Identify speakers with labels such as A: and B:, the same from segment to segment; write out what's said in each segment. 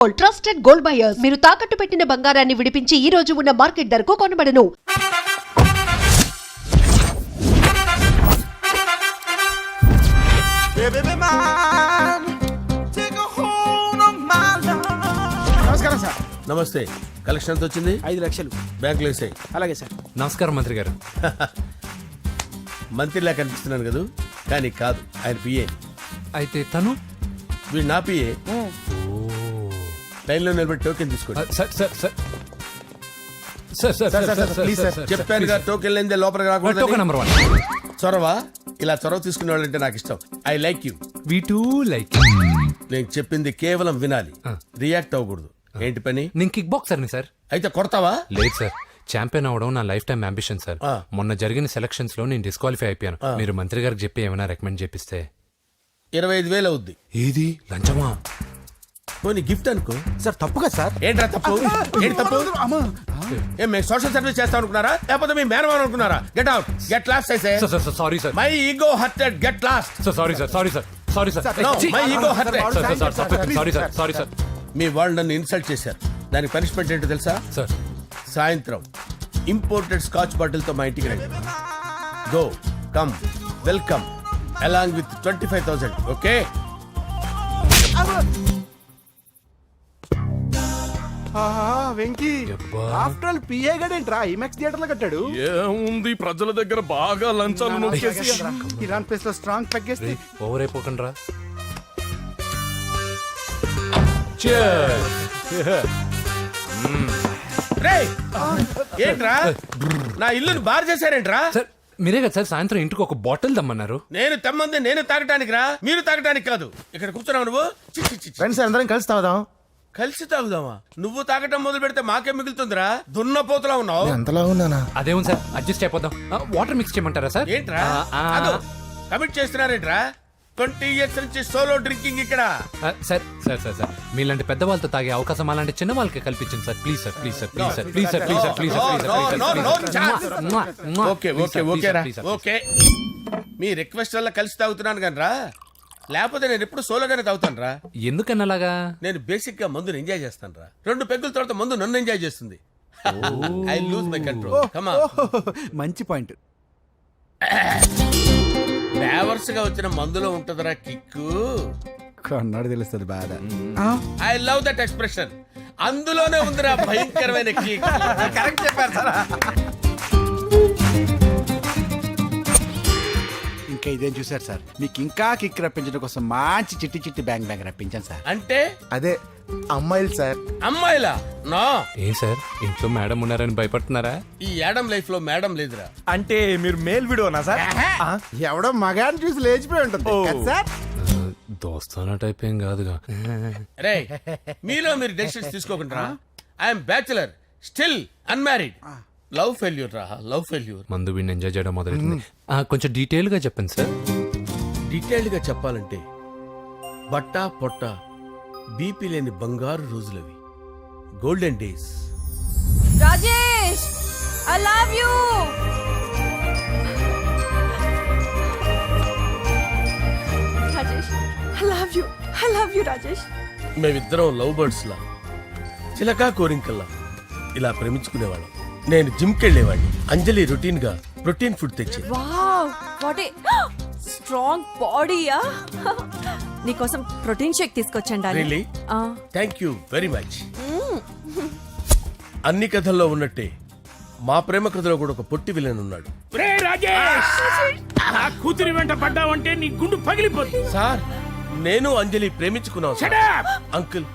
A: Trusted gold buyers మీరు తాకట్టు పెట్టిన బంగారాన్ని విడిపించి ఈ రోజు ఉన్న మార్కెట్ ధరకు కొనబడను.
B: నమస్కారం సార్.
C: నమస్తే. కలెక్షన్ ఎంత వచ్చింది?
B: 5 లక్షలు.
C: బ్యాంకులో వేసాయి.
B: అలాగే సార్.
D: నమస్కారం మంత్రి గారు.
C: మంత్రిలా కనిపిస్తున్నాను కదా, కానీ కాదు, ఆయన పిఏ.
D: అయితే తను
C: వీడు నా పిఏ. లైన్లో నిలబడి టోకెన్ తీసుకోండి.
D: Sir sir sir sir sir
B: sir,
D: sir
B: sir,
D: sir
B: please
D: sir
B: sir.
C: చెప్పాను కదా, టోకెన్ లేనిదే లోపలికి
D: టోకెన్
C: రాకూడదు.
D: నెంబర్ 1.
C: చొరవ, ఇలా చొరవ తీసుకునే వాళ్ళంటే నాకు ఇష్టం. I like you.
D: We two like.
C: నేను చెప్పింది కేవలం వినాలి, రియాక్ట్ అవ్వకూడదు. ఏంటి పని?
D: నేను కిక్ బాక్సర్ని సార్.
C: అయితే కొడతావా?
D: లేదు సార్, ఛాంపియన్ అవడం నా లైఫ్ టైం అంబిషన్ సార్.
C: ఆ.
D: మొన్న జరిగిన సెలక్షన్స్ లో నేను డిస్క్వాలిఫై అయిపోయాను. మీరు మంత్రి గారికి చెప్పి ఏమైనా రికమెండ్ చేపిస్తే.
C: 25,000 అవుద్ది.
D: ఏది లంచమా?
C: పోనీ గిఫ్ట్ అనుకో.
B: సార్ తప్పు కదా సార్.
C: ఏంట్రా తప్పు? ఏంటి తప్పు?
B: అమ్మా.
C: ఏం మేము సోషల్ సర్వీస్ చేస్తాం అనుకున్నారా, లేకపోతే మీ మేనమాన్ అనుకున్నారా? Get out, get lost. అయితే
D: sir sir sorry sir.
C: My ego hurted, get lost.
D: Sir sorry sir, sorry sir, sorry sir.
C: No, my ego hurt.
D: Sorry sir, sorry sir.
C: మీ వాళ్ళు నన్ను ఇన్సల్ట్ చేశారు. దానికి పనిష్మెంట్ ఏంటో తెలుసా?
D: సార్
C: సాయంత్రం imported scotch bottle తో మా ఇంటికి రండి. Go, come, welcome along with 25,000. Okay?
B: Venky
D: యబ్బా.
B: ఆఫ్టర్ ఆల్ పిఏ గడేంట్రా ఇమెక్స్ థియేటర్ లో కట్టాడు.
E: ఏముంది, ప్రజల దగ్గర బాగా లంచాలు నొక్కేసి
B: ఇరాన్ ప్లేస్ లో స్ట్రాంగ్ తగ్గేస్తే
D: ఓవర్ అయిపోకండి రా.
C: రేయ్, ఏంట్రా నా ఇల్లుని బార్ చేశారేంట్రా?
D: సార్ మీరే కదా సార్ సాయంత్రం ఇంటికి ఒక బాటిల్ దమ్మన్నారు.
C: నేను తెమ్మంది నేను తాగటానికి రా, మీరు తాగటానికి కాదు. ఇక్కడ కూర్చున్నావు నువ్వు. చి, చి, చి, చి.
B: ఫ్రెండ్స్ అందరం కలిసి తాగుదాం.
C: కలిసి తాగుదామా? నువ్వు తాగటం మొదలు పెడితే మాకే మిగులుతుందిరా. దున్నపోతులా ఉన్నావు.
B: ఎంతలా ఉన్నానా?
D: అదేం సార్, అడ్జస్ట్ అయిపోదాం. వాటర్ మిక్స్ చేయమంటారా సార్?
C: ఏంట్రా కమిట్ చేస్తున్నారేంట్రా? 20 years నుంచి సోలో డ్రింకింగ్ ఇక్కడ.
D: సార్ సార్ సార్ సార్ మీలాంటి పెద్ద వాళ్ళతో తాగే అవకాశం అలాంటి చిన్న వాళ్ళకి కల్పించండి sir. Please sir, please sir, please sir, please sir, please sir, please sir, please sir.
C: Okay okay okay రా, ఓకే. మీ రిక్వెస్ట్ వల్ల కలిసి తాగుతున్నాను కానీ రా, లేకపోతే నేను ఎప్పుడు సోలోగానే తాగుతాను రా.
D: ఎందుకన్నా అలాగా?
C: నేను బేసిక్ గా మందుని ఎంజాయ్ చేస్తాను రా. 2 పెగ్గుల తర్వాత మందు నన్ను ఎంజాయ్ చేస్తుంది. I lose my control. Come on.
B: మంచి పాయింట్.
C: ఫ్లేవర్స్ గా వచ్చిన మందులో ఉంటదరా కిక్కు.
B: కన్నాడు తెలుస్తుంది బాధ.
C: I love that expression. అందులోనే ఉందిరా భయంకరమైన కిక్.
B: కరెక్ట్ చెప్పారు సార్. ఇంకా ఇదేం చూసారు సార్, మీకు ఇంకా కిక్ రప్పించడం కోసం మంచి చిట్టి చిట్టి బ్యాంగ్ బ్యాంగ్ రప్పించాను సార్.
C: అంటే
B: అదే అమ్మాయిలు సార్.
C: అమ్మాయిలా? నా
D: ఏం సార్ ఇంట్లో మేడం ఉన్నారని భయపడుతున్నారా?
C: ఈ యాడమ్ లైఫ్ లో మేడం లేదురా.
E: అంటే మీరు మేల్ వీడియోనా సార్?
B: ఎవడో మగాన్ని చూసి లేచిపోయి ఉంటుంది కదా సార్.
D: దోస్తానా టైప్ ఏం కాదుగా.
C: రే, మీలో మీరు డెసిషన్స్ తీసుకోకుండా. I'm bachelor, still unmarried. Love failure రా, లవ్ ఫెయిల్యూర్.
D: మందు వీడిని ఎంజాయ్ చేయడం మొదలైంది. కొంచెం డీటెయిల్ గా చెప్పండి సార్.
C: డీటెయిల్డ్ గా చెప్పాలంటే బట్టా పొట్ట బీపీ లేని బంగారు రోజులవి, golden days.
F: Rajesh, I love you. Rajesh, I love you. I love you, Rajesh.
C: మేమిద్దరం లవ్ బర్డ్స్ లా, చిలకా కోరింకల్లా ఇలా ప్రేమించుకునేవాళ్ళం. నేను జిమ్కి వెళ్ళేవాడిని. అంజలి రొటీన్ గా ప్రోటీన్ ఫుడ్ తెచ్చి.
F: Wow, what a strong body, yeah. నీకోసం ప్రోటీన్ షేక్ తీసుకొచ్చండి.
C: Really? Thank you very much. అన్ని కథల్లో ఉన్నట్టే మా ప్రేమ కథలో కూడా ఒక పొట్టి విలన్ ఉన్నాడు.
E: కూతురి వెంట పడ్డావంటే నీ గుండు పగిలిపోతుంది.
C: సార్, నేను అంజలి ప్రేమించుకున్నాను సార్. అంకుల్,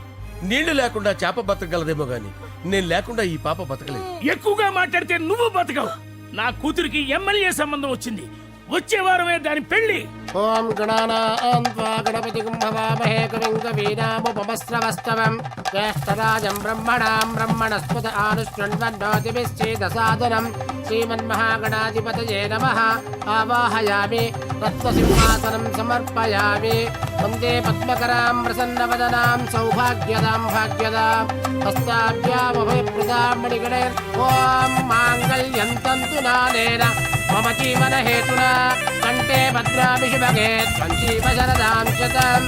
C: నీళ్లు లేకుండా చేప బతకగలదేమో గాని నేను లేకుండా ఈ పాప బతకలేదు.
E: ఎక్కువగా మాట్లాడితే నువ్వు బతకవు. నా కూతురికి ఎమ్మెల్యే సంబంధం వచ్చింది. వచ్చే వారమే దాని పెళ్లి.
G: ఓం గణానాన్వా గణపతిం భవామహే కవిం కవీనాముపమస్రవస్తవం జ్యేష్ఠరాజం బ్రహ్మణాం బ్రహ్మణస్పద ఆనుష్ణ్వన్నోతిభిశ్చేదసాదనం శ్రీమన్మహాగణాధిపతయే నమః. ఆవాహయామి తత్వసింహాసనం సమర్పయామి. వందే పద్మకరాం ప్రసన్నవదనాం సౌభాగ్యదాం భాగ్యదాం హస్తాభ్యామభయప్రదాం మణిగణైర్. ఓం మాంగళ్యం తంతు నానేన మమ జీవన హేతునా కంటే భద్రాభి శుభగే త్వం జీవ శరదాం శతం.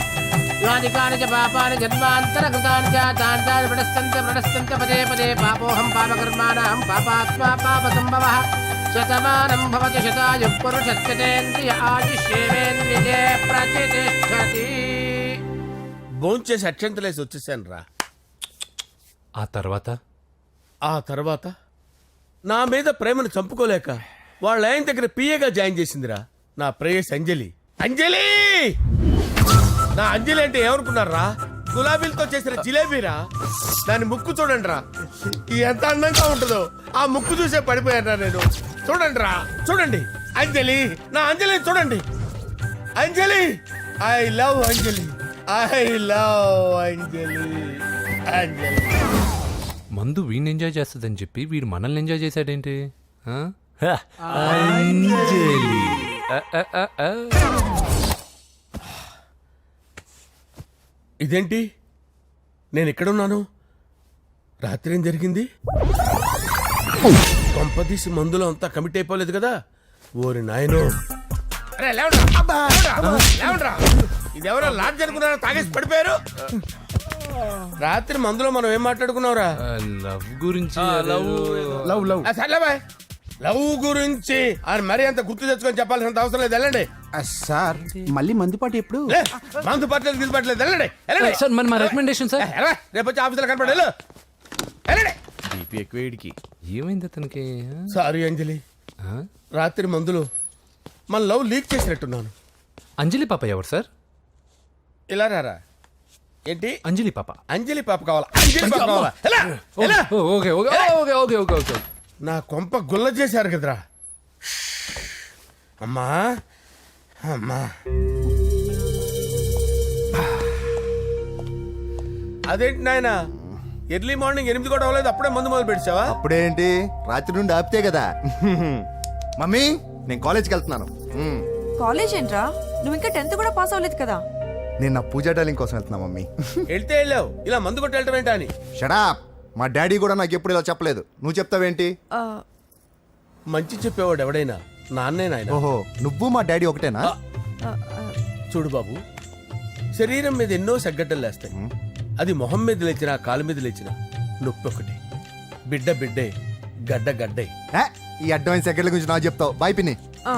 G: యాని కాని చ పాపాని జన్మాంతరకృతాని చ తాని ప్రణశ్యంత పదే పదే పాపోహం పాపకర్మాణం పాపాత్మా పాప సంభవః శతమానం భవతి శతాయుః పురుషస్యేంద్రియ ఆయుష్యేంద్రియే ప్రతిష్టతి.
C: భోంచేసి అక్షంతలేసి వచ్చేసాను రా.
D: ఆ తర్వాత
C: ఆ తర్వాత నా మీద ప్రేమను చంపుకోలేక వాళ్ళ ఆయన దగ్గర పిఏగా జాయిన్ చేసిందిరా నా ప్రేయస్ అంజలి. అంజలి నా అంజలి అంటే ఏమనుకున్నారా? గులాబీలతో చేసిన జిలేబీరా. దాని ముక్కు చూడండి రా, ఎంత అందంగా ఉంటుందో. ఆ ముక్కు చూసే పడిపోయారా నేను. చూడండి రా, చూడండి అంజలి, నా అంజలిని చూడండి. Anjali, I love Anjali, I love Anjali. Anjali
D: మందు వీడిని ఎంజాయ్ చేస్తుందని చెప్పి వీడు మనల్ని ఎంజాయ్ చేశాడేంటి? ఆ? హ, అంజలి. ఆ.
C: ఇదేంటి, నేను ఎక్కడున్నాను? రాత్రి ఏం జరిగింది? కొంపదీసి మందులో అంతా కమిట్ అయిపోలేదు కదా? ఓరి నాయనో. అరే, లేవండ్రా. లేవండ్రా. ఇదెవరో లాడ్జ్ అనుకున్నారో తాగేసి పడిపోయారు. రాత్రి మందులో మనం ఏం మాట్లాడుకున్నావురా?
D: లవ్ గురించి
C: సర్లే బాయ్, లవ్ గురించి అని మరీ అంత గుర్తు తెచ్చుకొని చెప్పాల్సినంత అవసరం లేదు. వెళ్ళండి.
B: సార్ మళ్ళీ మందుపాటి ఎప్పుడు?
C: లే, మందు పట్టలేదు గిల్లు పట్టలేదు. వెళ్ళండి, వెళ్ళండి.
D: సార్ మరి మా రికమెండేషన్ సార్.
C: రేపు వచ్చి ఆఫీసులో కనపడి వెళ్ళు. వెళ్ళండి.
D: ఏమైంది అతనికి?
C: సారీ అంజలి,
D: ఆ?
C: రాత్రి మందులో మన లవ్ లీక్ చేసినట్టున్నాను.
D: అంజలి పాప ఎవరు సార్?
C: ఇలా రారా. ఏంటి?
D: అంజలి పాప.
C: అంజలి పాప కావాలా? అంజలి పాప కావాలా? ఎలా? ఎలా?
D: Okay okay okay okay okay okay.
C: నా కొంప గుల్ల చేశారు కదరా. అమ్మా అమ్మా, అదేంటి నాయన, ఎర్లీ మార్నింగ్ 8 కూడా అవ్వలేదు, అప్పుడే మందు మొదలు పెట్టావా?
H: అప్పుడేంటి, రాత్రి నుండి ఆపితే కదా. మమ్మీ, నేను కాలేజ్కి వెళ్తున్నాను.
F: కాలేజ్ ఏంట్రా, నువ్వు ఇంకా 10th కూడా పాస్ అవ్వలేదు కదా.
H: నేను నా పూజా డాలింగ్ కోసం వెళ్తున్నా మమ్మీ.
C: వెళ్తే వెళ్ళావు, ఇలా మందు కొట్టి వెళ్ళటం ఏంటా అని.
H: షడా, మా డాడీ కూడా నాకు ఎప్పుడు ఇలా చెప్పలేదు. నువ్వు చెప్తావేంటి?
F: ఆ,
C: మంచి చెప్పేవాడు ఎవడైనా నాన్నే నాయన.
H: ఓహో, నువ్వు మా డాడీ ఒకటేనా?
F: ఆ, ఆ,
C: చూడు బాబు, శరీరం మీద ఎన్నో సగ్గడ్డలు లేస్తాయి. అది మొహం మీద లేచినా కాలు మీద లేచినా నొప్పి ఒకటి. బిడ్డ బిడ్డే, గడ్డ గడ్డే.
H: ఏ, ఈ అడ్వాన్స్ సెకండ్ల గురించి నాకు చెప్తావు. బాయ్ పిన్ని.
F: ఆ.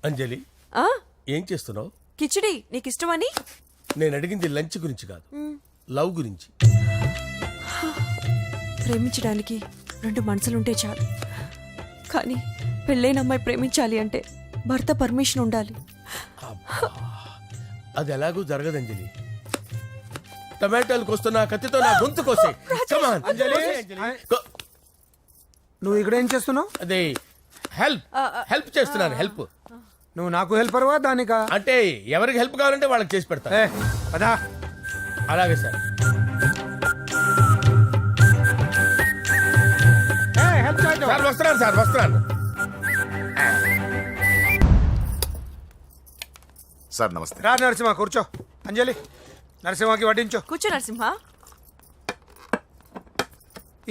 C: అంజలి,
F: ఆ?
C: ఏం చేస్తున్నావు?
F: కిచిడి నీకు ఇష్టమని.
C: నేను అడిగింది లంచ్ గురించి కాదు, లవ్ గురించి.
F: ప్రేమించడానికి 2 మనసులుంటే చాలు, కానీ పెళ్ళైన అమ్మాయి ప్రేమించాలి అంటే భర్త పర్మిషన్ ఉండాలి.
C: అది ఎలాగూ జరగదు అంజలి. టమాటాలు కోస్తున్నా కత్తితో నా గొంతు కోసే. Come on. గో.
I: నువ్వు ఇక్కడ ఏం చేస్తున్నావు?
C: అదే హెల్ప్ చేస్తున్నాను. హెల్ప్
I: నువ్వు నాకు హెల్పర్వా దానికా?
C: అంటే ఎవరికి హెల్ప్ కావాలంటే వాళ్ళకి చేసి పెడతా.
I: పదా.
C: అలాగే సార్. సార్ వస్తున్నాను, సార్ వస్తున్నాను.
H: సార్ నమస్తే.
I: రా నరసింహ, కూర్చో. అంజలి, నరసింహకి వడ్డించు.
F: కూర్చో నరసింహ.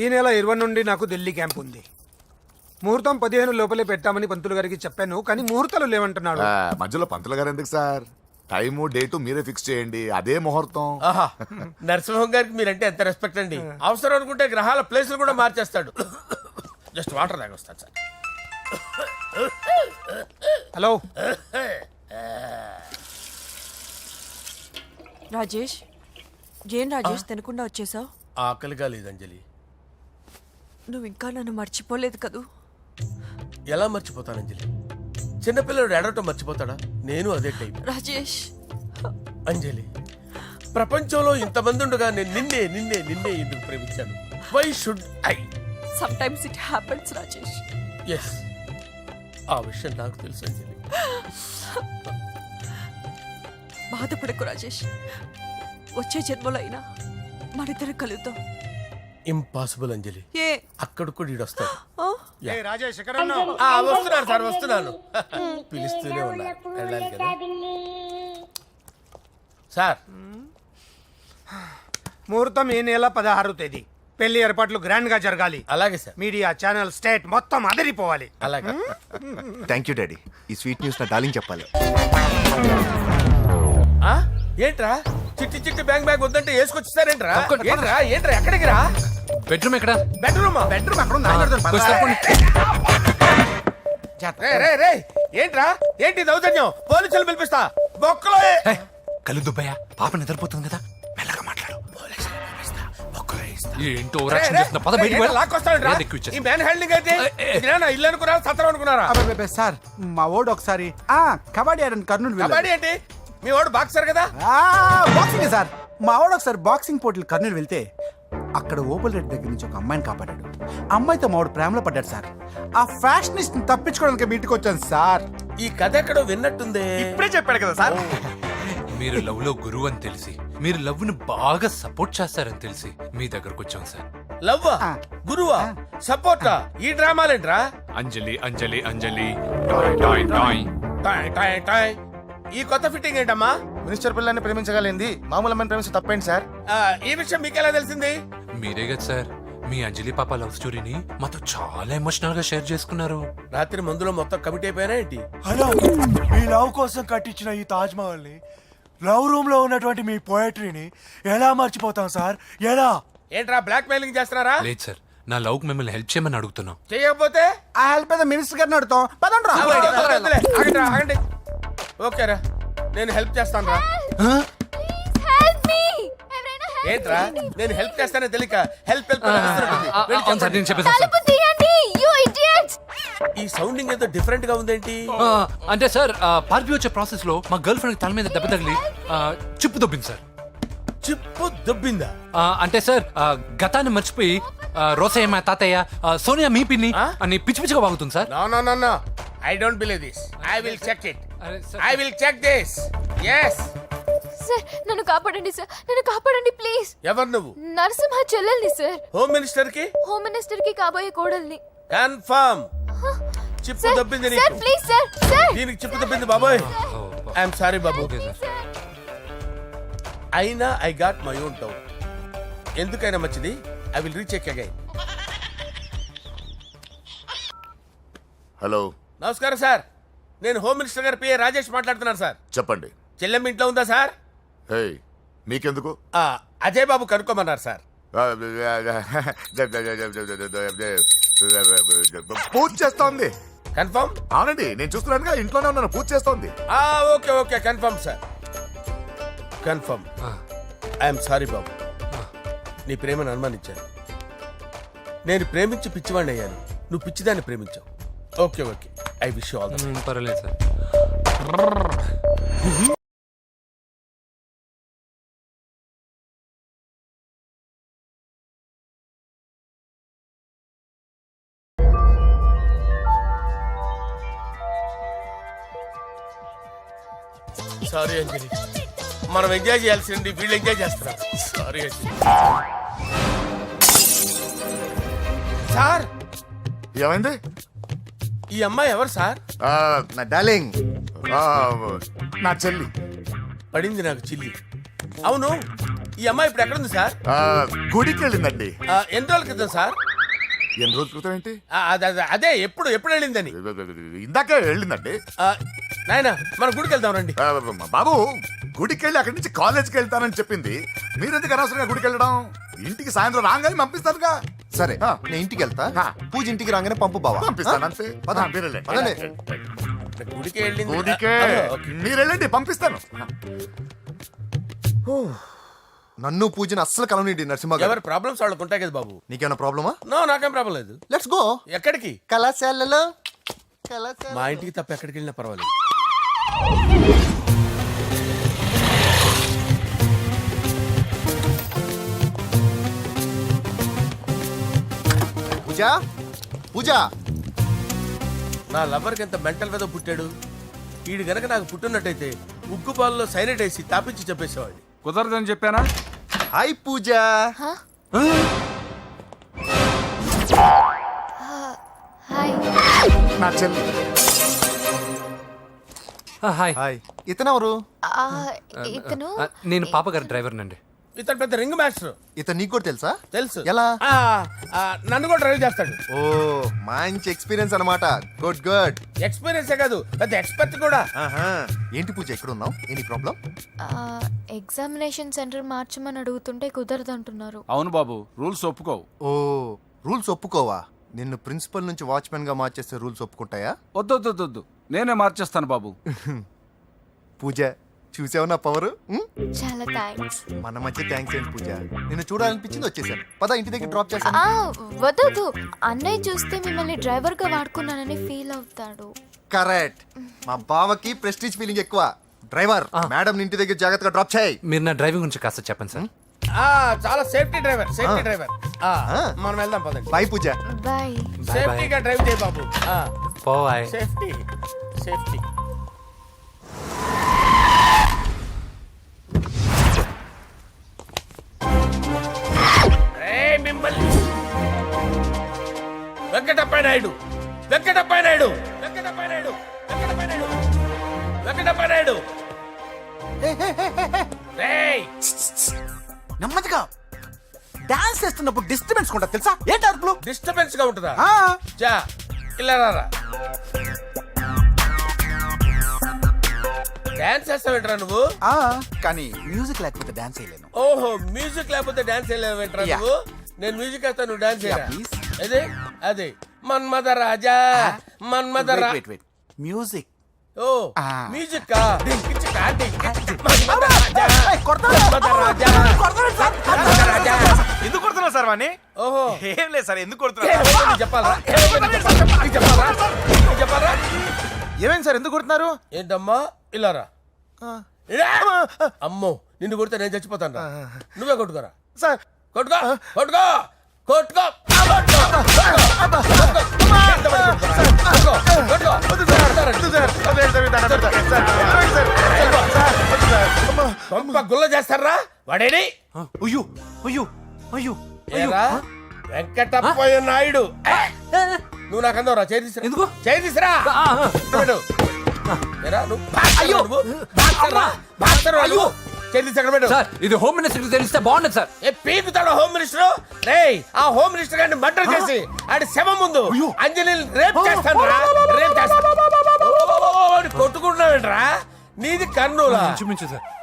I: ఈ నెల 20 నుండి నాకు ఢిల్లీ క్యాంప్ ఉంది. ముహూర్తం 15 లోపలే పెట్టామని పంతులు గారికి చెప్పాను, కానీ ముహూర్తాలు లేవంటున్నాడు.
H: మధ్యలో పంతులు గారు ఎందుకు సార్? టైము డేటు మీరే ఫిక్స్ చేయండి, అదే ముహూర్తం.
C: ఆహా, నరసింహం గారికి మీరంటే ఎంత రెస్పెక్ట్ అండి. అవసరం అనుకుంటే గ్రహాల ప్లేసులు కూడా మార్చేస్తాడు. జస్ట్ వాటర్ తాగొస్తాను సార్.
I: హలో.
F: రాజేష్, ఏం రాజేష్ తినకుండా వచ్చేసావు?
C: ఆకలిగా లేదు అంజలి.
F: నువ్వు ఇంకా నన్ను మర్చిపోలేదు కదూ?
C: ఎలా మర్చిపోతాను అంజలి? చిన్నపిల్లడు ఏడవటం మర్చిపోతాడా? నేను అదే టైప్.
F: రాజేష్,
C: అంజలి, ప్రపంచంలో ఇంతమంది ఉండగా నేను నిన్నే నిన్నే నిన్నే ఎందుకు ప్రేమించాను? Why should I?
F: sometimes it happens Rajesh.
C: Yes, ఆ విషయం నాకు తెలుసు అంజలి.
F: బాధపడకు రాజేష్, వచ్చే జన్మలో అయినా మనిద్దరం కలుద్దాం.
C: ఇంపాసిబుల్ అంజలి.
F: ఏ
C: అక్కడ కూడా ఈడొస్తాడు.
F: ఆ?
I: ఏ రాజేష్, ఎక్కడ ఉన్నావు?
C: వస్తున్నాను సార్, వస్తున్నాను. పిలుస్తూనే ఉన్నారు, వెళ్ళాలి కదా సార్.
I: ముహూర్తం ఈ నెల 16వ తేదీ. పెళ్లి ఏర్పాట్లు గ్రాండ్ గా జరగాలి.
C: అలాగే సార్,
I: మీడియా ఛానల్ స్టేట్ మొత్తం అదిరిపోవాలి.
C: అలాగే.
H: Thank you daddy. ఈ స్వీట్ న్యూస్ నా డార్లింగ్ చెప్పాలి.
C: ఆ? ఏంట్రా చిట్టి చిట్టి బ్యాంగ్ బ్యాగ్ వద్దంటే వేసుకొచ్చేసారేంట్రా? ఏంట్రా ఏంట్రా ఎక్కడికి రా?
D: బెడ్రూమ్ ఎక్కడ?
C: బెడ్రూమ్
B: బెడ్రూమ్ అక్కడ ఉంది, నాయన గారితో
D: కొంచెం తప్పండి.
C: రే ఏంట్రా ఏంటి దౌర్జన్యం? పోలీసులు పిలిపిస్తా. బొక్కలో
B: ఏయ్, కళ్ళు దుబ్బయ్య, పాప నిద్రపోతుంది కదా, మెల్లగా మాట్లాడు.
D: ఏంటో ఓవరాక్షన్ చేస్తున్నా. పద బయటికి వెళ్ళు.
C: లాక్కొస్తాడు
D: ఏది ఎక్కువ ఇచ్చేస్తా.
C: ఈ మ్యాన్ హ్యాండింగ్ అయితే ఇదేనా ఇల్లు అనుకున్నారా సత్రం అనుకున్నారా?
B: అబ్బే సార్, మా ఓడు ఒకసారి కబడ్డీ ఆడని కర్నూలు
C: కబడ్డీ ఏంటి? మీ వాడు బాక్సర్ కదా?
B: Boxing sir. మా ఓడు ఒకసారి బాక్సింగ్ పోటీలు కర్నూలు వెళ్తే అక్కడ ఓపెల్ రెడ్డి దగ్గర నుంచి ఒక అమ్మాయిని కాపాడాడు. అమ్మాయితో మా వాడు ప్రేమలో పడ్డాడు సార్. ఆ ఫ్యాషనిస్ట్ తప్పించుకోవడానికి మీటికి వచ్చాను సార్.
C: ఈ కథ ఎక్కడో విన్నట్టుంది.
B: ఇప్పుడే చెప్పాడు కదా సార్.
D: మీరు లవ్ లో గురువు అని తెలిసి, మీరు లవ్ ను బాగా సపోర్ట్ చేస్తారని తెలిసి మీ దగ్గరకు వచ్చాం సార్.
C: లవ్వా గురువా సపోర్టా? ఈ డ్రామాలేంట్రా?
D: Anjali Anjali Anjali toy toy toy.
C: Toy toy toy. ఈ కొత్త ఫిట్టింగ్ ఏంటమ్మా?
H: మినిస్టర్ పిల్లని ప్రేమించగలిగింది మామూలు అమ్మని ప్రేమించి తప్పేంటి సార్?
C: ఈ విషయం మీకెలా తెలిసింది?
D: మీరే కదా సార్ మీ అంజలి పాప లవ్ స్టోరీని మాతో చాలా ఎమోషనల్ గా షేర్ చేసుకున్నారు.
C: రాత్రి మందులో మొత్తం కమిటీ అయిపోయినా ఏంటి?
J: హలో, మీ లవ్ కోసం కట్టించిన ఈ తాజ్ మహల్ ని, లవ్ రూమ్ లో ఉన్నటువంటి మీ పోయట్రీని ఎలా మర్చిపోతాం సార్? ఎలా?
C: ఏంట్రా బ్లాక్ మెయిలింగ్ చేస్తున్నారా?
D: లేదు సార్, నా లవ్ కు మిమ్మల్ని హెల్ప్ చేయమని అడుగుతున్నాం.
C: చేయకపోతే
B: ఆ హెల్ప్ ఏదో మినిస్టర్ గారిని అడుగుతాం. పదండి రా.
C: వద్దులే, ఆగండి రా, ఆగండి. ఓకేరా, నేను హెల్ప్ చేస్తాను రా. ఏంట్రా నేను హెల్ప్ చేస్తానే తెలియక హెల్ప్ హెల్ప్ అని అరుస్తున్నట్టుంది. వెళ్ళి
D: అవును సార్,
C: చెప్పండి.
D: నేను చెప్పేసాను సార్.
C: ఈ సౌండింగ్ ఏదో డిఫరెంట్ గా ఉందేంటి?
D: అంటే సార్ పార్టీ వచ్చే ప్రాసెస్ లో మా గర్ల్ ఫ్రెండ్ తల మీద దెబ్బ తగిలి చిప్పు దొబ్బింది సార్.
C: చిప్పు దొబ్బిందా?
D: అంటే సార్ గతాన్ని మర్చిపోయి రోసయ్య మా తాతయ్య, సోనియా మీ పిన్ని అని పిచ్చి పిచ్చిగా వాగుతుంది sir.
C: No no no no, I don't believe this. I will check it.
D: అరే sir.
C: I will check this. yes.
K: Sir నన్ను కాపాడండి సార్, నన్ను కాపాడండి ప్లీజ్.
C: ఎవరు నువ్వు?
K: నరసింహ చెల్లెల్ని సార్,
C: హోమ్ మినిస్టర్ కి
K: హోమ్ మినిస్టర్ కి కాబోయే కోడల్ని.
C: కన్ఫర్మ్ చిప్పు దొబ్బింది
K: సార్
C: నీకు.
K: ప్లీజ్ సార్, సార్
C: దీనికి చిప్పు దొబ్బింది బాబోయ్. ఐఎమ్ సారీ బాబు.
D: Okay sir.
C: అయినా I got my own doubt. ఎందుకైనా మంచిది, I will recheck again.
L: Hello,
C: నమస్కారం సార్, నేను హోమ్ మినిస్టర్ గారి పిఏ రాజేష్ మాట్లాడుతున్నాను సార్.
L: చెప్పండి.
C: చెల్లెమ్మ ఇంట్లో ఉందా సార్?
L: హే, మీకెందుకు?
C: అజయ్ బాబు కనుక్కోమన్నారు సార్.
L: పూజ చేస్తోంది.
C: కన్ఫర్మ్?
L: అవునండి, నేను చూస్తున్నానుగా, ఇంట్లోనే ఉన్నాను, పూజ చేస్తోంది.
C: Okay okay, confirm sir, confirm. I'm sorry బాబు, నీ ప్రేమను అనుమానించాను. నేను ప్రేమించి పిచ్చివాడిని అయ్యాను, నువ్వు పిచ్చిదాన్ని ప్రేమించావు. Okay okay, I wish you all the best.
D: పర్వాలేదు సార్.
C: సారీ అంజలి, మనం ఎంజాయ్ చేయాల్సింది వీళ్ళు ఎంజాయ్ చేస్తున్నారు. సారీ అంజలి. సార్,
L: ఏమైంది?
C: ఈ అమ్మాయి ఎవరు సార్?
H: నా డార్లింగ్.
L: నా చెల్లి.
C: పడింది నాకు చిల్లి. అవును, ఈ అమ్మాయి ఇప్పుడు ఎక్కడుంది సార్?
L: గుడికి వెళ్ళిందండి.
C: ఎన్ని రోజుల క్రితం సార్?
L: ఎన్ని రోజుల క్రితం ఏంటి?
C: అదే ఎప్పుడు ఎప్పుడు వెళ్ళిందని.
L: ఇందాకే వెళ్ళిందండి.
C: నాయన మన గుడికి వెళ్దాం రండి.
L: బాబు, గుడికి వెళ్ళి అక్కడి నుంచి కాలేజ్కి వెళ్తానని చెప్పింది. మీరెందుకు అనవసరంగా గుడికి వెళ్ళడం? ఇంటికి సాయంత్రం రాగానే పంపిస్తానుగా.
H: సరే, నేను ఇంటికి వెళ్తా. పూజ ఇంటికి రాగానే పంపు బావా.
L: పంపిస్తాను అంతే. మీరు వెళ్ళండి.
C: గుడికి వెళ్ళింది.
L: గుడికే మీరు వెళ్ళండి, పంపిస్తాను.
H: నన్ను పూజని అస్సలు కలవనీయండి నరసింహ గారు.
C: ఎవరి ప్రాబ్లమ్స్ వాళ్ళకు ఉంటాయి కదా బాబు.
H: నీకేమైనా ప్రాబ్లమా?
C: నో, నాకేం ప్రాబ్లం లేదు.
H: Let's go.
C: ఎక్కడికి?
H: కళాశాలలో.
C: మా ఇంటికి తప్ప ఎక్కడికి వెళ్ళినా పర్వాలేదు.
H: పూజ, పూజ.
C: నా లవర్కి ఎంత మెంటల్ వెద పుట్టాడు. వీడు గనక నాకు పుట్టినట్టయితే ఉగ్గు పాలలో సైనట్ వేసి తాపించి చెప్పేసేవాడిని.
B: కుదరదని చెప్పానా?
H: హాయ్ పూజ.
K: హాయ్.
L: నా చెల్లి.
D: హాయ్.
H: హాయ్. ఇతనెవరు?
K: ఇతను
D: నేను పాప గారి డ్రైవర్ నండి.
C: ఇతను పెద్ద రింగ్ మాస్టర్.
H: ఇతను నీకు కూడా తెలుసా?
C: తెలుసు.
H: ఎలా?
C: నన్ను కూడా డ్రైవ్ చేస్తాడు.
H: ఓ మంచి ఎక్స్పీరియన్స్ అన్నమాట. Good good.
C: ఎక్స్పీరియన్సే కాదు, పెద్ద ఎక్స్పర్ట్ కూడా.
H: ఏంటి పూజ ఎక్కడ ఉన్నావు? Any problem?
K: ఎగ్జామినేషన్ సెంటర్ మార్చమని అడుగుతుంటే కుదరదంటున్నారు.
J: అవును బాబు, రూల్స్ ఒప్పుకోవు.
H: ఓ రూల్స్ ఒప్పుకోవా? నిన్ను ప్రిన్సిపల్ నుంచి వాచ్మెన్ గా మార్చేస్తే రూల్స్ ఒప్పుకుంటాయా?
J: వద్దు, నేనే మార్చేస్తాను బాబు.
H: పూజ చూసావు నా పవర్?
K: చాలా థ్యాంక్స్.
H: మన మధ్య థ్యాంక్స్ ఏంటి పూజ, నిన్ను చూడాలనిపించింది వచ్చేసాను. పద ఇంటి దగ్గర డ్రాప్ చేస్తాను.
K: వద్దు, అన్నయ్య చూస్తే మిమ్మల్ని డ్రైవర్ గా వాడుకున్నానని ఫీల్ అవుతాడు.
H: కరెక్ట్. మా బావకి ప్రెస్టీజ్ ఫీలింగ్ ఎక్కువ. డ్రైవర్ మేడం ఇంటి దగ్గర జాగ్రత్తగా డ్రాప్ చేయి.
D: మీరు నా డ్రైవింగ్ గురించి కాస్త చెప్పండి సార్.
C: చాలా సేఫ్టీ డ్రైవర్. మనం వెళ్దాం పదండి.
H: బాయ్ పూజ.
K: బాయ్.
C: సేఫ్టీగా డ్రైవ్ చేయి బాబు.
D: పోవాయ్.
C: సేఫ్టీ. మిమ్మల్ని వెంకటప్ప నాయుడు.
B: నెమ్మదిగా డాన్స్ చేస్తున్నప్పుడు డిస్టర్బెన్స్ ఉంటా తెలుసా? ఏంటి అరుపులు?
C: డిస్టర్బెన్స్ గా ఉంటుందా? చా ఇలా రారా. డాన్స్ చేస్తావేంట్రా నువ్వు?
B: కానీ మ్యూజిక్ లేకపోతే డాన్స్ చేయలేను.
C: ఓహో, మ్యూజిక్ లేకపోతే డాన్స్ చేయలేవేంట్రా నువ్వు? నేను మ్యూజిక్ వేస్తా, నువ్వు డాన్స్ చేయరా? అదే మన్మద రాజా.
B: మ్యూజిక్.
C: ఓ మ్యూజిక్
J: ఎందుకు కొడుతున్నా సార్ వాణ్ణి?
C: ఓహో
J: ఏం లేదు సార్, ఎందుకు కొడుతున్నా?
C: చెప్పాలా?
J: ఏమైంది సార్, ఎందుకు కొడుతున్నారు?
C: ఏంటమ్మా ఇలారా. అమ్మో, నిన్ను కొడితే నేను చచ్చిపోతాను. నువ్వే కొట్టుకోరా
J: సార్.
C: కొట్టుకో. గుల్ల చేస్తారా వాడేని? వెంకటప్పయ్య నాయుడు. నువ్వు నాకు అందవరా? చేతిసిరా.
D: ఇది హోమ్ మినిస్టర్ తెలిస్తే బాగుండదు సార్.
C: పీకుతాడు home minister. రేయ్, ఆ హోమ్ మినిస్టర్ గారిని మర్డర్ చేసి ఆడి శవం ముందు అంజలి రేప్ చేస్తాను. కొట్టుకుంటున్నావేంట్రా? నీది కర్నూలా?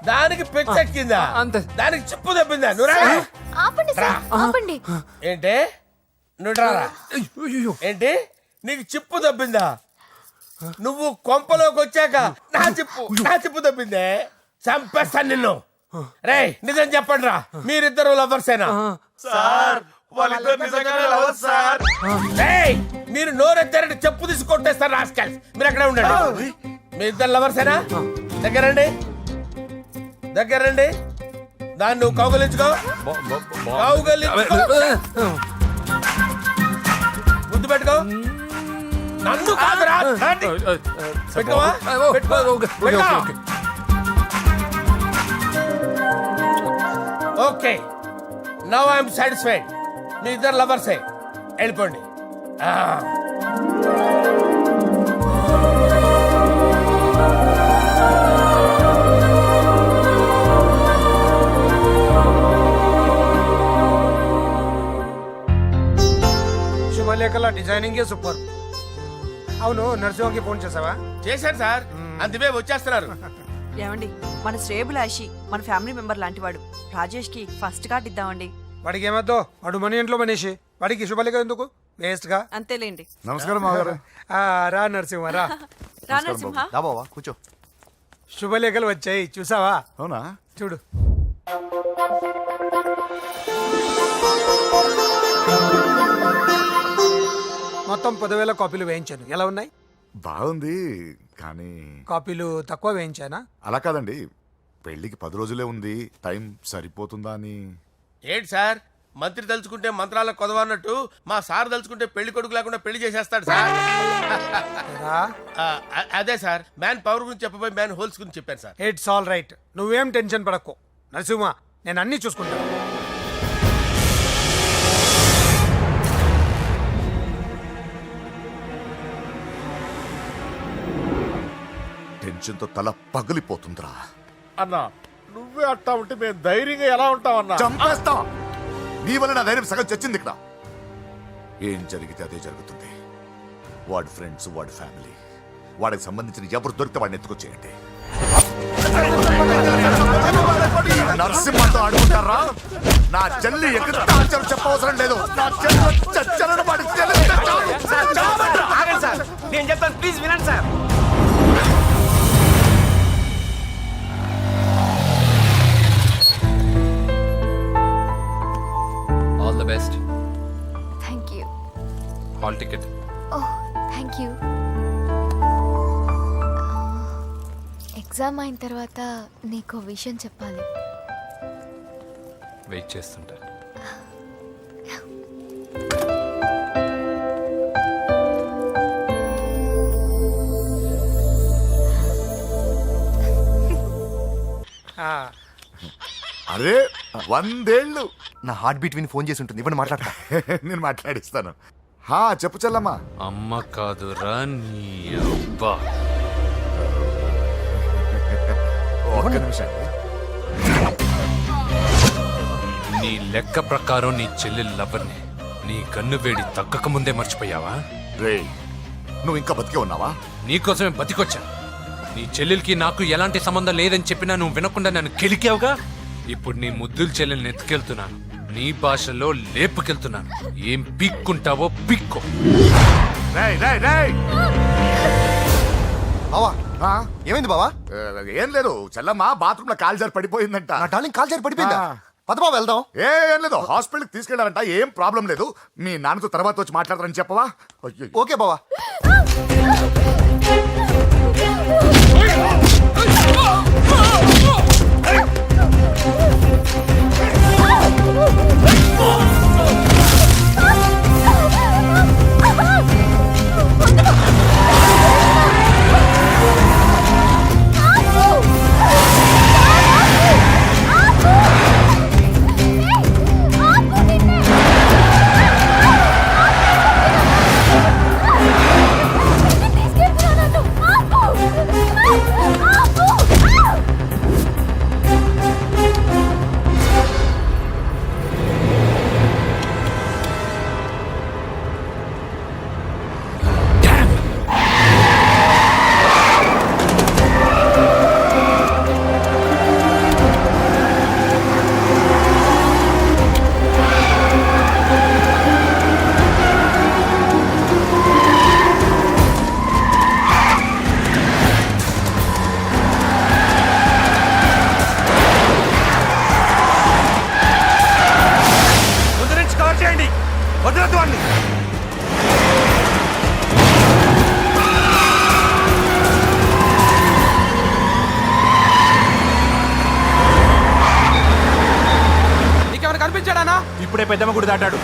C: దానికి పెచ్చెక్కిందా? దానికి చిప్పు తప్పిందా?
K: ఆపండి.
C: ఏంటి నువ్వు రారా? ఏంటి నీకు చిప్పు తప్పిందా? నువ్వు కొంపలోకి వచ్చాక నా చిప్పు తప్పిందే. చంపేస్తాను నిన్ను. రేయ్, నిజం చెప్పండి రా, మీరిద్దరు లవర్సేనా? రేయ్, మీరు నోరెత్తారంటే చెప్పు తీసి కొట్టేస్తారు రాస్కల్స్. మీరు ఎక్కడ ఉండండి. మీ ఇద్దరు లవర్సేనా? దగ్గరండి. దాన్ని నువ్వు కౌగలించుకో. ముద్దు పెట్టుకో. నన్ను కాదురా. Okay, now I'm satisfied. మీ ఇద్దరు లవర్సే, వెళ్ళిపోండి.
I: శుభలేఖల డిజైనింగ్ సూపర్. అవును, నరసింహకి ఫోన్ చేసావా?
C: చేశాను సార్, అందువే వచ్చేస్తున్నారు.
F: ఏమండి, మన శ్రేయబులాషి మన ఫ్యామిలీ మెంబర్ లాంటివాడు. రాజేష్ కి ఫస్ట్ కార్డ్ ఇద్దామండి.
I: వాడికి ఏమద్దో, వాడు మన ఇంట్లో మనిషి. వాడికి శుభలేఖ ఎందుకు? వేస్ట్ గా.
F: అంతేలేండి.
L: నమస్కారం మామగారు.
I: రా నరసింహ రా.
F: రా నరసింహ.
H: బావా కూర్చో.
I: శుభలేఖలు వచ్చాయి, చూసావా?
L: అవునా?
I: చూడు. మొత్తం 10,000 కాపీలు వేయించాను. ఎలా ఉన్నాయి?
L: బాగుంది, కానీ
I: కాపీలు తక్కువ వేయించానా?
L: అలా కాదండి, పెళ్లికి 10 రోజులే ఉంది, టైం సరిపోతుందా అని.
C: ఏంటి సార్, మంత్రి తలుచుకుంటే మంత్రాలకు కొదవన్నట్టు మా సార్ తలుచుకుంటే పెళ్లి కొడుకు లేకుండా పెళ్లి చేసేస్తాడు సార్. అదే సార్, మ్యాన్ పవర్ గురించి చెప్పబోయి మ్యాన్ హోల్స్ గురించి చెప్పాను సార్.
I: ఇట్స్ ఆల్ రైట్, నువ్వేం టెన్షన్ పడకు నరసింహ, నేను అన్ని చూసుకుంటాను.
L: టెన్షన్తో తల పగిలిపోతుందిరా.
C: అన్నా,
E: నువ్వే అట్టా ఉంటే మేము ధైర్యంగా ఎలా ఉంటామన్నా?
L: చంపేస్తాం. నీ వల్ల నా ధైర్యం సగం చచ్చింది ఇక్కడ. ఏం జరిగితే అదే జరుగుతుంది. వాడి ఫ్రెండ్స్, వాడి ఫ్యామిలీ, వాడికి సంబంధించిన ఎవరు దొరికితే వాడిని ఎత్తుకొచ్చేయండి. నరసింహతో ఆడుకుంటారా? నా చెల్లి ఎక్కడ టార్చర్ చెప్పవసరం లేదు. నా చెల్లి చచ్చలను వాడి చెల్లి
G: నేను చెప్తాను, ప్లీజ్ వినండి sir.
D: All the best.
K: Thank you.
D: Hall ticket.
K: Oh thank you. Exam అయిన తర్వాత నీకు విషయం చెప్పాలి.
D: వెయిట్ చేస్తుంటా.
L: అరే 100 ఏళ్ళు.
H: నా హార్ట్ బీట్ విని ఫోన్ చేసి ఉంటుంది. ఇవ్వండి మాట్లాడతా.
L: నేను మాట్లాడిస్తాను. చెప్పు చెల్లమ్మా.
D: అమ్మ కాదురా నీ అబ్బా.
L: ఒక్క నిమిషం.
D: నీ లెక్క ప్రకారం నీ చెల్లి లవర్ని నీ కన్ను వేడి తగ్గక ముందే మర్చిపోయావా?
L: రే, నువ్వు ఇంకా బతికే ఉన్నావా?
D: నీకోసమే బతికొచ్చా. నీ చెల్లెలకి నాకు ఎలాంటి సంబంధం లేదని చెప్పినా నువ్వు వినకుండా నన్ను కెలికావుగా. ఇప్పుడు నీ ముద్దుల చెల్లెల్ని ఎత్తుకెళ్తున్నాను. నీ భాషలో లేపుకెళ్తున్నాను. ఏం పీక్కుంటావో పీక్కో.
L: రేయ్ రేయ్ రేయ్.
H: బావా ఏమైంది బావా?
L: ఏం లేదు, చెల్లమ్మ బాత్రూమ్ లో కాల్ జారి పడిపోయిందంట.
H: నా డార్లింగ్ కాల్ చేరి పడిపోయిందా? పద బావ వెళ్దాం.
L: ఏం లేదు, హాస్పిటల్కి తీసుకెళ్లారంట. ఏం ప్రాబ్లం లేదు. మీ నాన్నతో తర్వాత వచ్చి మాట్లాడతారని చెప్పవా? అయ్యో.
H: ఓకే బావా.
G: కనిపించాడానా? ఇప్పుడే పెద్దమ్మ గుడి దాటాడు.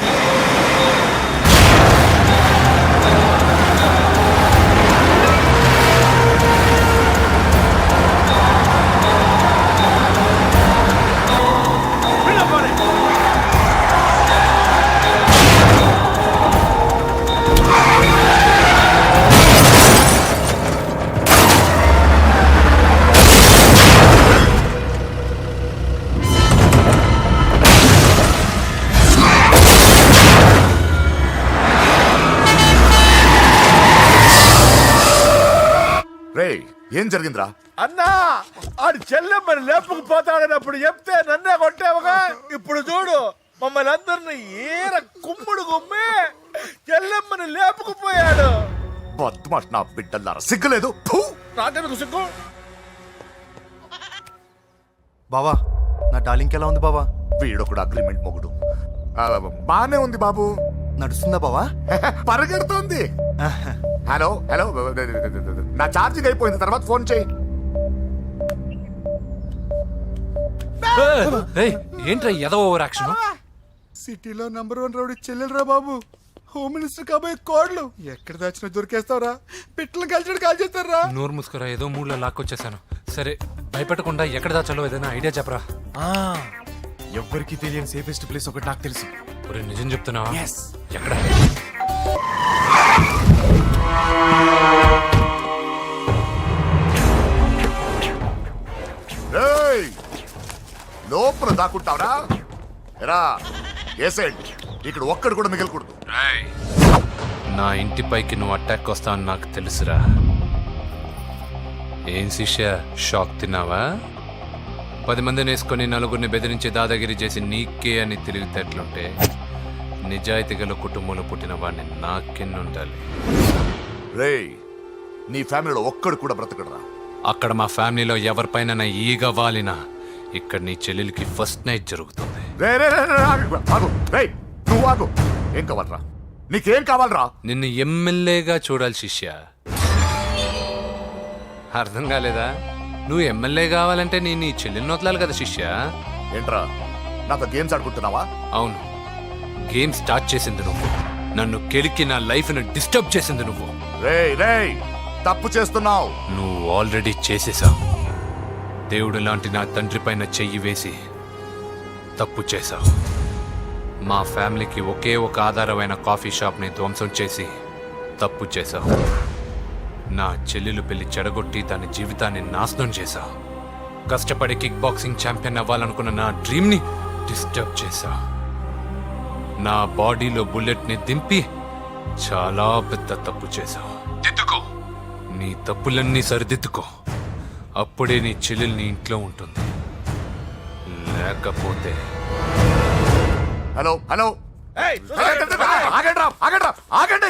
L: ఏం జరిగిందిరా?
E: అన్నా, ఆడి చెల్లెమ్మని లేపుకుపోతాడనప్పుడు చెప్తే నన్నే కొట్టావుగా. ఇప్పుడు చూడు, మమ్మల్ని అందరిని ఏర కుమ్ముడు గుమ్మి చెల్లెమ్మని లేపుకుపోయాడు.
L: బద్మాష్ నా బిడ్డల్లారా, సిగ్గులేదు?
E: నాకెందుకు సిగ్గు?
H: బావా నా డార్లింగ్ ఎలా ఉంది బావా?
L: వీడొకడు అగ్రిమెంట్ మొగుడు. బానే ఉంది బాబు.
H: నడుస్తుందా బావా?
L: పరిగెడుతోంది. హలో హలో, నా ఛార్జింగ్ అయిపోయింది, తర్వాత ఫోన్ చేయి.
D: ఏంట్రా ఏదో ఓవర్ యాక్షన్?
B: సిటీలో #1 రౌడీ చెల్లెలరా బాబు. హోమ్ మినిస్టర్ కాబోయే కోడ్లు ఎక్కడ దాచినా దొరికేస్తావరా? పిట్టలు కలిసి కాల్ చేస్తారా?
D: నోరు ముసుకురా, ఏదో మూడ్లో లాక్కొచ్చేసాను. సరే, భయపెట్టకుండా ఎక్కడ దాచాలో ఏదైనా ఐడియా చెప్పరా.
J: ఎవ్వరికి తెలియని సేఫెస్ట్ ప్లేస్ ఒకటి నాకు తెలుసు.
D: ఒరే, నిజం చెప్తున్నావా? ఎక్కడ?
L: లోపల దాక్కుంటావురా ఎరా ఏసేంటి ఇక్కడ ఒక్కడు కూడా మిగలకూడదు.
D: నా ఇంటిపైకి నువ్వు అటాక్ వస్తావని నాకు తెలుసురా. ఏం శిష్య, షాక్ తిన్నావా? 10 మందిని వేసుకొని నలుగురిని బెదిరించి దాదాగిరి చేసి నీకే అని తిరిగితేట్లుంటే నిజాయితీ గల కుటుంబంలో పుట్టిన వాడిని నాకెన్నుండాలి.
L: రేయ్ నీ ఫ్యామిలీలో ఒక్కడు కూడా బ్రతకడరా.
D: అక్కడ మా ఫ్యామిలీలో ఎవరిపైన ఈగ వాలినా ఇక్కడ నీ చెల్లెలికి ఫస్ట్ నైట్ జరుగుతుంది.
L: రే రే రే రే, ఆగు రేయ్ నువ్వు ఆగు. ఏం కావాలరా? నీకేం కావాలరా?
D: నిన్ను ఎమ్మెల్యేగా చూడాలి శిష్య. అర్థం కాలేదా? నువ్వు ఎమ్మెల్యే కావాలంటే నేను నీ చెల్లెల్ని వదలాలి కదా శిష్య.
L: ఏంట్రా నాతో గేమ్స్ ఆడుకుంటున్నావా?
D: అవును, గేమ్ స్టార్ట్ చేసింది నువ్వు. నన్ను కెలికి నా లైఫ్ ను డిస్టర్బ్ చేసింది నువ్వు.
L: రేయ్ రేయ్ తప్పు చేస్తున్నావు.
D: నువ్వు ఆల్రెడీ చేసేసావు. దేవుడు లాంటి నా తండ్రి పైన చెయ్యి వేసి తప్పు చేశావు. మా ఫ్యామిలీకి ఒకే ఒక ఆధారమైన కాఫీ షాప్ని ధ్వంసం చేసి తప్పు చేశావు. నా చెల్లెలు పెళ్లి చెడగొట్టి దాని జీవితాన్ని నాశనం చేశావు. కష్టపడి కిక్ బాక్సింగ్ ఛాంపియన్ అవ్వాలనుకున్న నా డ్రీమ్ని డిస్టర్బ్ చేశావు. నా బాడీలో బుల్లెట్ని దింపి చాలా పెద్ద తప్పు చేశావు. దిద్దుకో, నీ తప్పులన్నీ సరిదిద్దుకో. అప్పుడే నీ చెల్లెలు నీ ఇంట్లో ఉంటుంది. లేకపోతే
L: హలో హలో ఆగండి.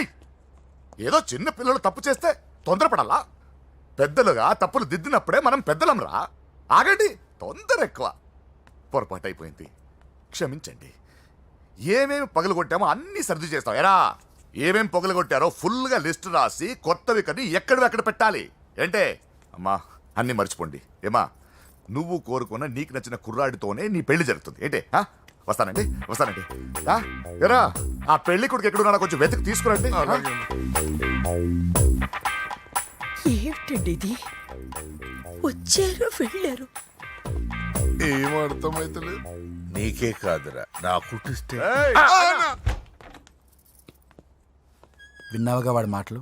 L: ఏదో చిన్న పిల్లలు తప్పు చేస్తే తొందరపడాలా? పెద్దలుగా తప్పులు దిద్దినప్పుడే మనం పెద్దలంరా. ఆగండి, తొందర ఎక్కువ. పొరపాటు అయిపోయింది, క్షమించండి. ఏమేమి పగలగొట్టామో అన్ని సర్ది చేస్తాం. ఎరా ఏమేం పగలగొట్టారో ఫుల్గా లిస్ట్ రాసి కొత్తవి కని ఎక్కడివి పెట్టాలి. ఏంటే అమ్మా అన్ని మర్చిపోండి. ఏమా నువ్వు కోరుకున్న నీకు నచ్చిన కుర్రాడితోనే నీ పెళ్లి జరుగుతుంది. ఏంటే వస్తానండి ఎరా ఆ పెళ్లి కొడుకు ఎక్కడున్నా కొంచెం వెతికి తీసుకురండి.
F: ఏమిటండి ఇది? వచ్చారు వెళ్ళారు.
L: ఏం అర్థమైతలేదు.
J: నీకే కాదురా నా కుట్టిస్తే.
B: విన్నావుగా వాడి మాటలు.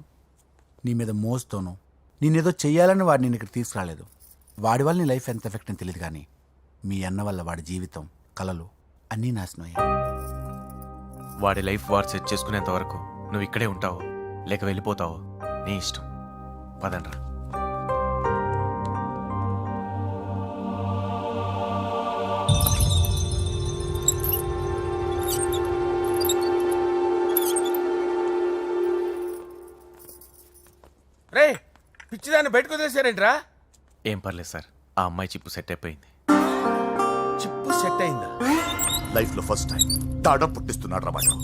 B: నీ మీద మోస్తోను నేనేదో చెయ్యాలని వాడు నేను ఇక్కడ తీసుకురాలేదు. వాడి వల్ల నీ లైఫ్ ఎంత ఎఫెక్ట్ అని తెలియదు, కానీ మీ అన్న వల్ల వాడి జీవితం, కలలు అన్నీ నాశనం అయ్యాయి.
M: వాడి లైఫ్ వాడు సెట్ చేసుకునేంత వరకు నువ్వు ఇక్కడే ఉంటావు, లేక వెళ్ళిపోతావు, నీ ఇష్టం. పదండ్రా.
C: రే పిచ్చిదాన్ని బయటకు వదిలేశారేంట్రా?
M: ఏం పర్లేదు సార్, ఆ అమ్మాయి చిప్పు సెట్ అయిపోయింది.
C: చిప్పు సెట్ అయిందా?
L: లైఫ్ లో ఫస్ట్ టైం దాడ పుట్టిస్తున్నాడు రా వాడు.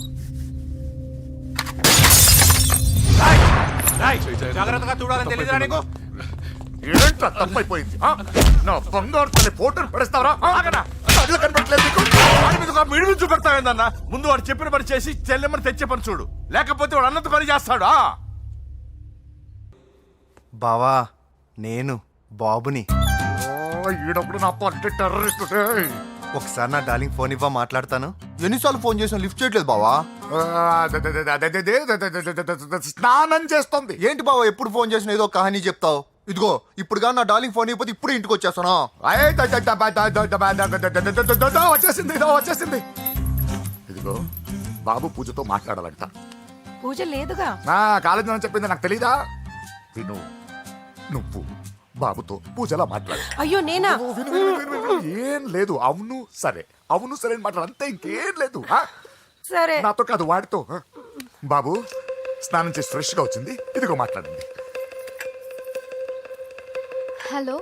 C: జాగ్రత్తగా చూడాలని తెలియదురా నీకు?
L: ఏంట్రా తప్పైపోయింది? నా బంగారు తల్లి ఫోటోలు పడేస్తావరా? కళ్ళు కనపడట్లేదు నీకు?
C: వాడి మీద ఒక మిడిమి చూపెడతావేందన్నా? ముందు వాడు చెప్పిన పని చేసి చెల్లెమ్మని తెచ్చే పని చూడు, లేకపోతే వాడు అన్నంత పని చేస్తాడు.
H: బావా నేను బాబుని.
L: ఈడప్పుడు నా పంట టెర్రరిస్ట్.
H: ఒకసారి నా డార్లింగ్ ఫోన్ ఇవ్వ, మాట్లాడతాను. ఎన్నిసార్లు ఫోన్ చేసినా లిఫ్ట్ చేయట్లేదు బావా.
L: స్నానం చేస్తుంది.
H: ఏంటి బావా ఎప్పుడు ఫోన్ చేసినా ఏదో కహానీ చెప్తావు. ఇదిగో ఇప్పుడు కానీ నా డార్లింగ్ ఫోన్ ఇవ్వకపోతే ఇప్పుడు ఇంటికి వచ్చేస్తాను.
L: వచ్చేసింది. ఇదిగో బాబు పూజతో మాట్లాడాలంట.
F: పూజ లేదుగా.
L: కాలేజీ అని చెప్పింది నాకు తెలీదా? విను, నువ్వు బాబుతో పూజలా మాట్లాడు.
F: అయ్యో నేనా?
L: ఏం లేదు. అవును సరే అని మాట్లాడు, అంతే, ఇంకేం లేదు.
F: సరే
L: నాతో కాదు వాడితో. బాబు స్నానం చేసి ఫ్రెష్ గా వచ్చింది, ఇదిగో మాట్లాడండి.
K: హలో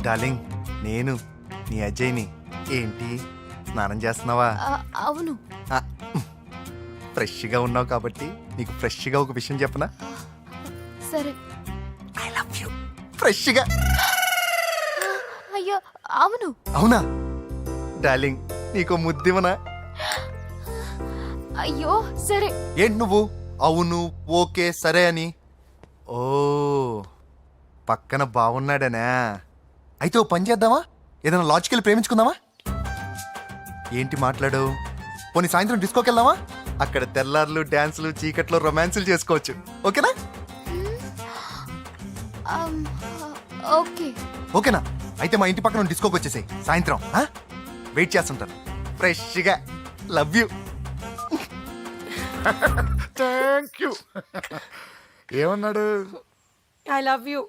H: డార్లింగ్ నేను నీ అజయ్ని. ఏంటి స్నానం చేస్తున్నావా?
K: అవును.
H: ఫ్రెష్గా ఉన్నావు కాబట్టి నీకు ఫ్రెష్గా ఒక విషయం చెప్పనా?
K: సరే.
H: I love you. ఫ్రెష్గా.
K: అయ్యో అవును.
H: అవునా డార్లింగ్ నీకు ముద్దివనా?
K: అయ్యో సరే.
H: ఏంటి నువ్వు అవును ఓకే సరే అని? ఓ పక్కన బాగున్నాడనా? అయితే ఓ పని చేద్దామా? ఏదైనా లాజికల్ ప్రేమించుకుందామా? ఏంటి మాట్లాడు? పోనీ సాయంత్రం డిస్కోకి వెళ్దామా? అక్కడ తెల్లార్లు డాన్సులు చీకట్లో రొమాన్సులు చేసుకోవచ్చు. ఓకేనా?
K: ఓకే.
H: ఓకేనా? అయితే మా ఇంటి పక్కన డిస్కోకి వచ్చేసాయి సాయంత్రం. వెయిట్ చేస్తుంటాను ఫ్రెష్గా. Love you.
L: Thank you. ఏమన్నాడు
F: ఐ లవ్ యూ.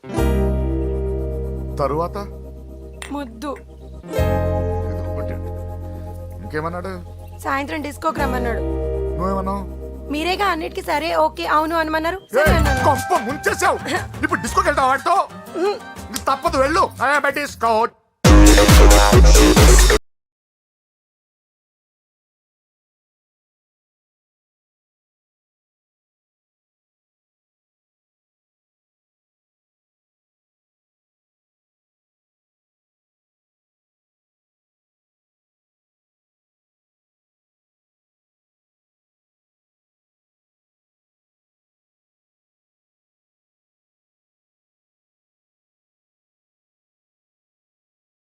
L: తరువాత
F: ముద్దు.
L: ఇంకేమన్నాడు?
F: సాయంత్రం డిస్కోకి రమ్మన్నాడు.
L: నువ్వేమన్నావు?
F: మీరేగా అన్నిటికీ సరే ఓకే అవును అనమన్నారు. సరే అన్నాను.
L: కొంప ముంచేసావు. ఇప్పుడు డిస్కోకి వెళ్తావు వాడితో? ఇంక తప్పదు, వెళ్ళు. డిస్కో.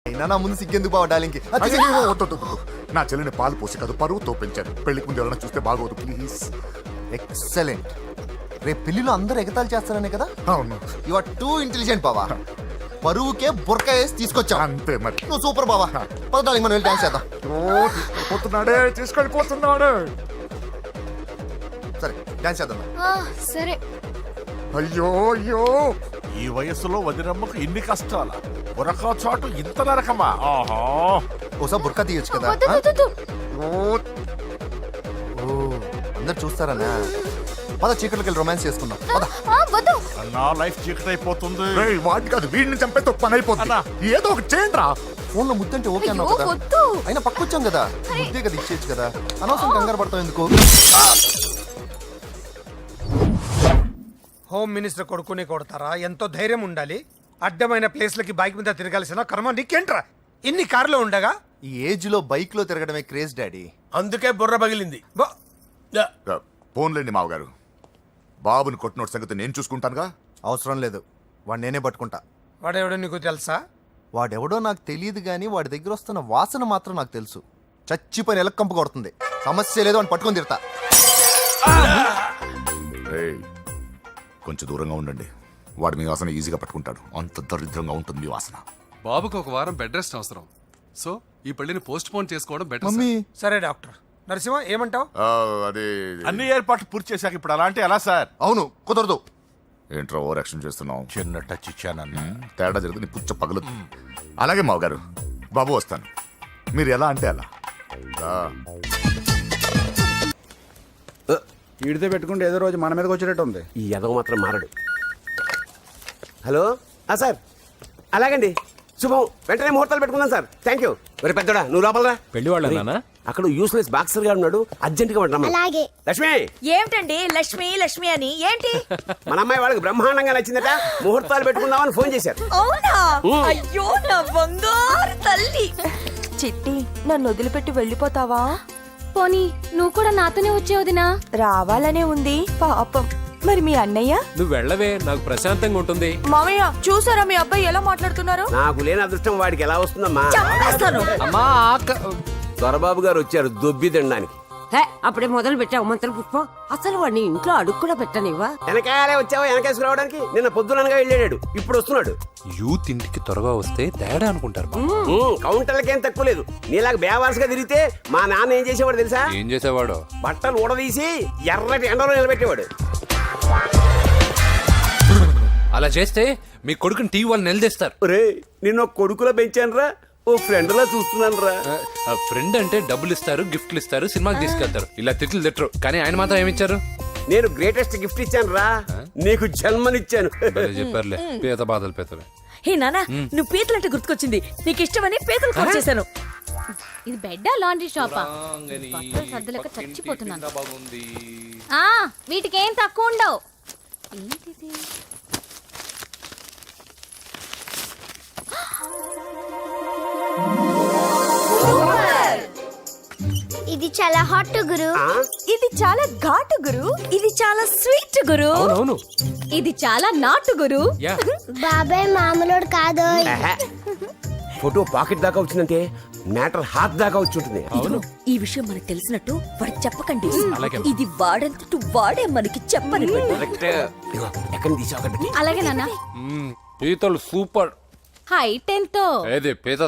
H: అయినా నా ముందు సిగ్గెందుకు బావ డాలింగ్కి.
L: అయ్యో, వద్దు, వద్దు, వద్దు. నా చెల్లిని పాలు పోసి కాదు పరువుతో పెంచాను. పెళ్లికి ముందు ఎవరైనా చూస్తే బాగోదు ప్లీజ్.
H: ఎక్సలెంట్. రేపు పెళ్లిలో అందరూ ఎగతాళి చేస్తారనే కదా.
L: అవును,
H: యు ఆర్ టూ ఇంటెలిజెంట్ బావా. పరువుకే బుర్క వేసి తీసుకొచ్చా.
L: అంతే మరి.
H: నువ్వు సూపర్ బావా. పద డాలింగ్, మనం వెళ్ళి డాన్స్ చేద్దాం.
L: పోతున్నాడే, తీసుకెళ్ళిపోతున్నాడు.
H: సరే డాన్స్ చేద్దాం.
K: సరే.
L: అయ్యో అయ్యో,
J: ఈ వయస్సులో వదినమ్మకు ఇన్ని కష్టాల ఒరకా చాటు ఇంత నరకమా? ఆహా,
H: ఓసారి బుర్కా తీయొచ్చు కదా.
K: వద్దు, వద్దు, వద్దు.
H: ఓ అందరు చూస్తారన్నా. పద చీకట్లోకి వెళ్ళి రొమాన్స్ చేసుకుందాం. పద.
K: వద్దు.
J: నా లైఫ్ చీకట్ అయిపోతుంది.
L: రేయ్, వాడిని కాదు వీడిని చంపేస్తే పని అయిపోతుంది. ఏదో ఒకటి చేయండి రా.
H: ఫోన్ లో ముద్దంటే ఓకే అన్నావు
K: అయ్యో,
H: కదా.
K: వద్దు.
H: అయినా పక్కొచ్చాం కదా, ముద్దే కదా ఇచ్చేయచ్చు కదా. అనవసరం కంగారు పడతావు ఎందుకు?
I: హోమ్ మినిస్టర్ కొడుకునే కొడతారా? ఎంతో ధైర్యం ఉండాలి. అడ్డమైన ప్లేస్లకి బైక్ మీద తిరగాల్సిన కర్మ నీకేంట్రా? ఇన్ని కార్లో ఉండగా
H: ఈ ఏజ్ లో బైక్ లో తిరగడమే క్రేజ్ డాడీ.
C: అందుకే బుర్ర పగిలింది.
L: ఫోన్లేండి మావగారు. బాబుని కొట్టినోటి సంగతి నేను చూసుకుంటానుగా.
H: అవసరం లేదు, వాడు నేనే పట్టుకుంటా.
I: వాడెవడో నీకు తెలుసా?
H: వాడెవడో నాకు తెలియదు కానీ వాడి దగ్గర వస్తున్న వాసన మాత్రం నాకు తెలుసు. చచ్చిపోయిన ఎలక్కంపు కొడుతుంది. సమస్య లేదు అని పట్టుకొని తిడతా.
L: రేయ్, కొంచెం దూరంగా ఉండండి. వాడు మీ వాసన ఈజీగా పట్టుకుంటాడు. అంత దరిద్రంగా ఉంటుంది మీ వాసన.
N: బాబుకు ఒక వారం బెడ్ రెస్ట్ అవసరం. సో ఈ పెళ్లిని పోస్ట్ పోన్ చేసుకోవడం బెటర్.
H: మమ్మీ
I: సరే డాక్టర్ నరసింహ ఏమంటావు?
L: అదే
J: అన్ని ఏర్పాట్లు పూర్తి చేశాక ఇప్పుడు అలాంటి ఎలా సార్?
H: అవును, కుదరదు.
L: ఏంట్రా ఓవర్ యాక్షన్ చేస్తున్నావు?
J: చిన్న టచ్ ఇచ్చానన్న.
L: తేడా జరిగితే నీ పుచ్చ పగలదు. అలాగే మావగారు, బాబు వస్తాను. మీరు ఎలా అంటే అలా.
B: ఈడితే పెట్టుకుంటే ఏదో రోజు మన మీదకి వచ్చేటట్టు ఉంది.
G: ఈ ఎదవ మాత్రం మారడు. హలో సార్, అలాగండి, శుభం. వెంటనే ముహూర్తాలు పెట్టుకుందాం సార్. Thank you. మరి పెద్దోడా నువ్వు లోపలరా.
N: పెళ్లి వాళ్ళ
G: అక్కడ యూస్లెస్ బాక్సర్ గారు ఉన్నాడు, అర్జెంట్ గా రమ్మను.
K: అలాగే.
G: లక్ష్మి.
F: ఏమిటండి లక్ష్మి లక్ష్మి అని ఏంటి?
G: మన అమ్మాయి వాళ్ళకి బ్రహ్మాండంగా నచ్చిందట, ముహూర్తాలు పెట్టుకుందామని ఫోన్ చేశారు.
F: అవునా? అయ్యో నా బంగారు తల్లి. చిట్టి, నన్ను వదిలిపెట్టి వెళ్ళిపోతావా?
K: పోనీ నువ్వు కూడా నాతోనే వచ్చేవదినా?
F: రావాలనే ఉంది పాపం. మరి మీ అన్నయ్య?
N: నువ్వు వెళ్ళవే, నాకు ప్రశాంతంగా ఉంటుంది.
F: మామయ్య చూసారా మీ అబ్బాయి ఎలా మాట్లాడుతున్నారు?
G: నాకు లేని అదృష్టం వాడికి ఎలా వస్తుందమ్మా?
F: చంపేస్తాను.
N: అమ్మా
G: దొరబాబు గారు వచ్చారు దొబ్బి తినడానికి.
F: అప్పుడే మొదలు పెట్టావు మంత్ర పుష్పం. అసలు వాడిని ఇంట్లో అడుగు కూడా పెట్టనివ్వా?
G: వెనకాలే వచ్చావా వెనకేసుకు రావడానికి? నిన్న పొద్దుననగా వెళ్ళాడు, ఇప్పుడు వస్తున్నాడు.
N: యూత్ ఇంటికి త్వరగా వస్తే తేడా అనుకుంటారు.
G: కౌంటర్లకేం తక్కువ లేదు. నీలాగా బేవారసుగా తిరిగితే మా నాన్న ఏం చేసేవాడు తెలుసా?
N: ఏం చేసేవాడు?
G: బట్టలు ఊడదీసి ఎర్రటి ఎండలో నిలబెట్టేవాడు.
D: అలా చేస్తే మీ కొడుకుని టీవీ వాళ్ళు నిలదీస్తారు.
G: రే, నిన్న కొడుకులో పెంచాను రా, ఓ ఫ్రెండ్ లా చూస్తున్నాను రా.
D: ఫ్రెండ్ అంటే డబ్బులు ఇస్తారు, గిఫ్ట్లు ఇస్తారు, సినిమాకి తీసుకెళ్తారు. ఇలా తిట్లు తిట్టరు. కానీ ఆయన మాత్రం ఏమిచ్చారు?
G: నేను గ్రేటెస్ట్ గిఫ్ట్ ఇచ్చాను రా, నీకు జన్మనిచ్చాను.
D: చెప్పారులే, పేద బాధలు పేదలే.
F: హే నానా, నువ్వు పీతలంటే గుర్తుకొచ్చింది. నీకు ఇష్టమని పీతలు కాల్ చేశాను.
K: ఇది బెడ్డా లాండ్రీ షాపా? బట్టలు సర్దలేక చచ్చిపోతున్నాను. వీటికి ఏం తక్కువ ఉండవు. ఏంటిది? ఇది చాలా హాట్ గురు.
F: ఇది చాలా ఘాటు గురు. ఇది చాలా స్వీట్ గురు.
N: అవును,
K: ఇది చాలా నాటు గురు. బాబాయ్ మామూలుడు కాదు.
G: ఫోటో పాకెట్ దాకా వచ్చిందంటే మ్యాటర్ హాత్ దాకా వచ్చి ఉంటుంది.
F: ఈ విషయం మనకు తెలిసినట్టు వాడికి చెప్పకండి. ఇది వాడంతటూ వాడే మనకి చెప్పని.
G: ఎక్కడ తీసావు?
K: అలాగే నాన్న.
N: పీతలు సూపర్.
K: హైట్ ఎంతో?
N: ఏది పీతదా?